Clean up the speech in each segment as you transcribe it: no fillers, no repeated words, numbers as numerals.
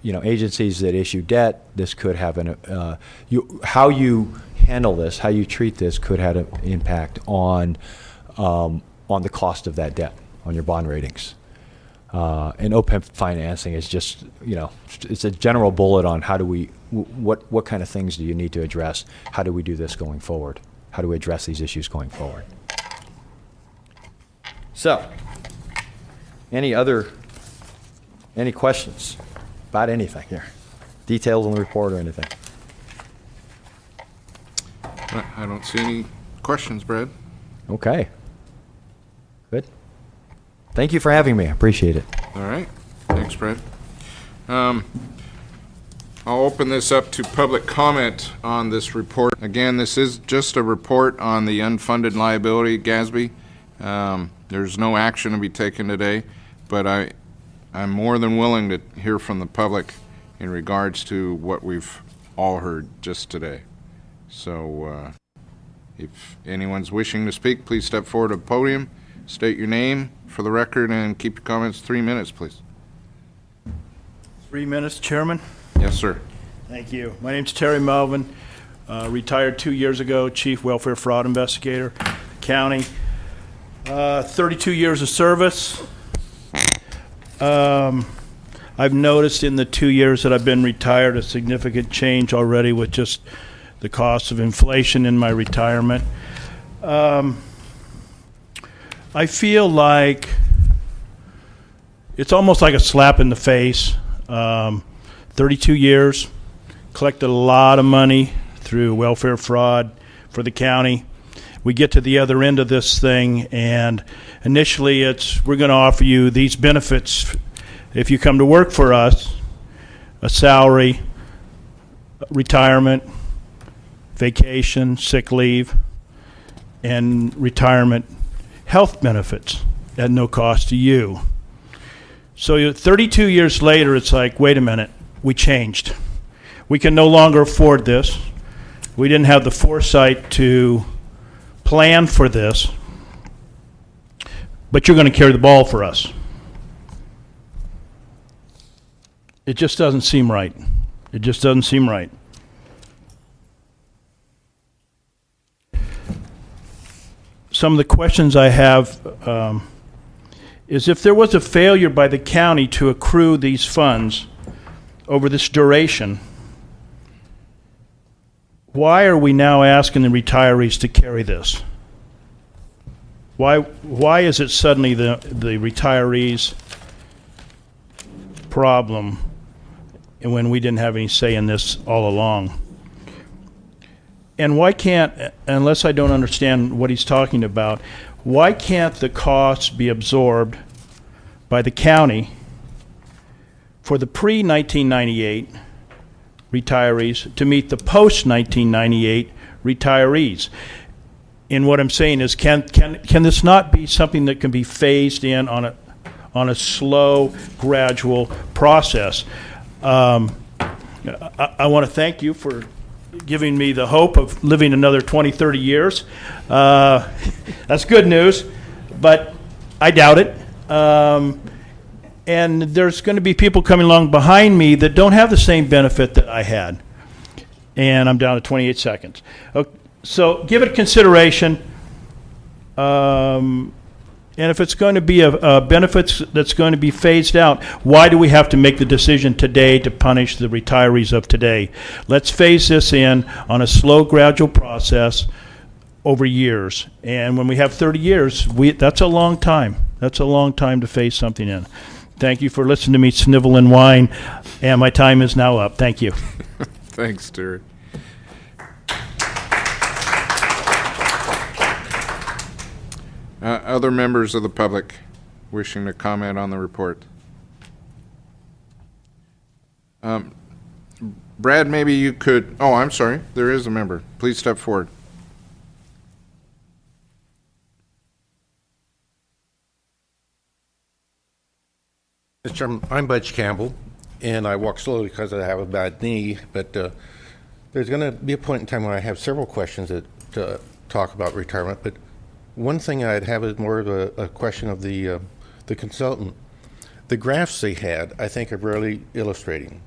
agencies that issue debt, this could have how you handle this, how you treat this could have an impact on the cost of that debt, on your bond ratings. And OPEB financing is just, it's a general bullet on what kind of things do you need to address? How do we do this going forward? How do we address these issues going forward? So, any questions about anything here? Details on the report or anything? I don't see any questions, Brad. Okay. Good. Thank you for having me. I appreciate it. All right. Thanks, Brad. I'll open this up to public comment on this report. Again, this is just a report on the unfunded liability, GASB. There's no action to be taken today, but I'm more than willing to hear from the public in regards to what we've all heard just today. So if anyone's wishing to speak, please step forward to the podium, state your name for the record, and keep your comments 3 minutes, please. 3 minutes, Chairman. Yes, sir. Thank you. My name's Terry Melvin, retired 2 years ago, Chief Welfare Fraud Investigator, County. 32 years of service. I've noticed in the 2 years that I've been retired a significant change already with just the cost of inflation in my retirement. I feel like it's almost like a slap in the face. 32 years, collected a lot of money through welfare fraud for the county. We get to the other end of this thing, and initially we're going to offer you these benefits if you come to work for us: a salary, retirement, vacation, sick leave, and retirement health benefits at no cost to you. So 32 years later, it's like, wait a minute, we changed. We can no longer afford this. We didn't have the foresight to plan for this, but you're going to carry the ball for us. It just doesn't seem right. It just doesn't seem right. Some of the questions I have is, if there was a failure by the county to accrue these funds over this duration, why are we now asking the retirees to carry this? Why is it suddenly the retirees' problem when we didn't have any say in this all along? And why can't, unless I don't understand what he's talking about, why can't the costs be absorbed by the county for the pre-1998 retirees to meet the post-1998 retirees? And what I'm saying is, can this not be something that can be phased in on a slow, gradual process? I want to thank you for giving me the hope of living another 20, 30 years. That's good news, but I doubt it. And there's going to be people coming along behind me that don't have the same benefit that I had. And I'm down to 28 seconds. Okay, so give it consideration. And if it's going to be a benefits that's going to be phased out, why do we have to make the decision today to punish the retirees of today? Let's phase this in on a slow, gradual process over years. And when we have 30 years, that's a long time. That's a long time to phase something in. Thank you for listening to me snivel and whine, and my time is now up. Thank you. Thanks, Terry. Other members of the public wishing to comment on the report? Brad, maybe you could, oh, I'm sorry, there is a member. Please step forward. Mr. Chairman, I'm Butch Campbell, and I walk slowly because I have a bad knee, but there's going to be a point in time when I have several questions to talk about retirement, but one thing I'd have is more of a question of the consultant. The graphs they had, I think, are really illustrating.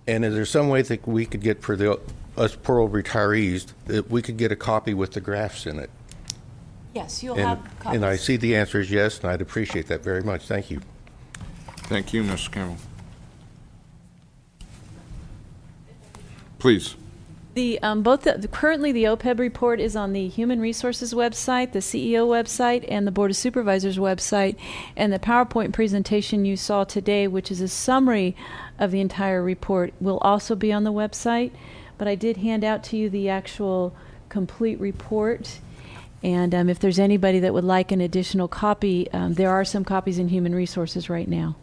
And is there some way that we could get for us poor old retirees, that we could get a copy with the graphs in it? Yes, you'll And, have copies. and I see the answer is yes, and I'd appreciate that very much. Thank you. Thank you, Mr. Campbell. Please. Currently, the OPEB report is on the Human Resources website, the CEO website, and the Board of Supervisors website. And the PowerPoint presentation you saw today, which is a summary of the entire report, will also be on the website. But I did hand out to you the actual complete report. And if there's anybody that would like an additional copy, there are some copies in Human Resources right now.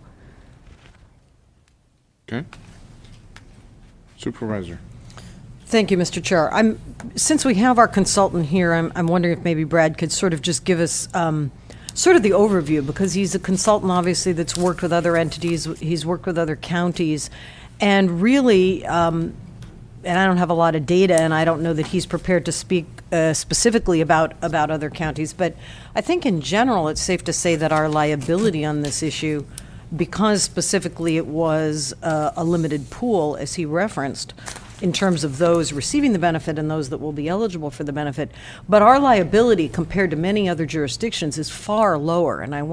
Okay. Supervisor. Thank you, Mr. Chair. Since we have our consultant here, I'm wondering if maybe Brad could sort of just give us sort of the overview, because he's a consultant, obviously, that's worked with other entities, he's worked with other counties, and really, and I don't have a lot of data, and I don't know that he's prepared to speak specifically about other counties, but I think in general, it's safe to say that our liability on this issue, because specifically it was a limited pool, as he referenced, in terms of those receiving the benefit and those that will be eligible for the benefit. But our liability compared to many other jurisdictions is far lower, and I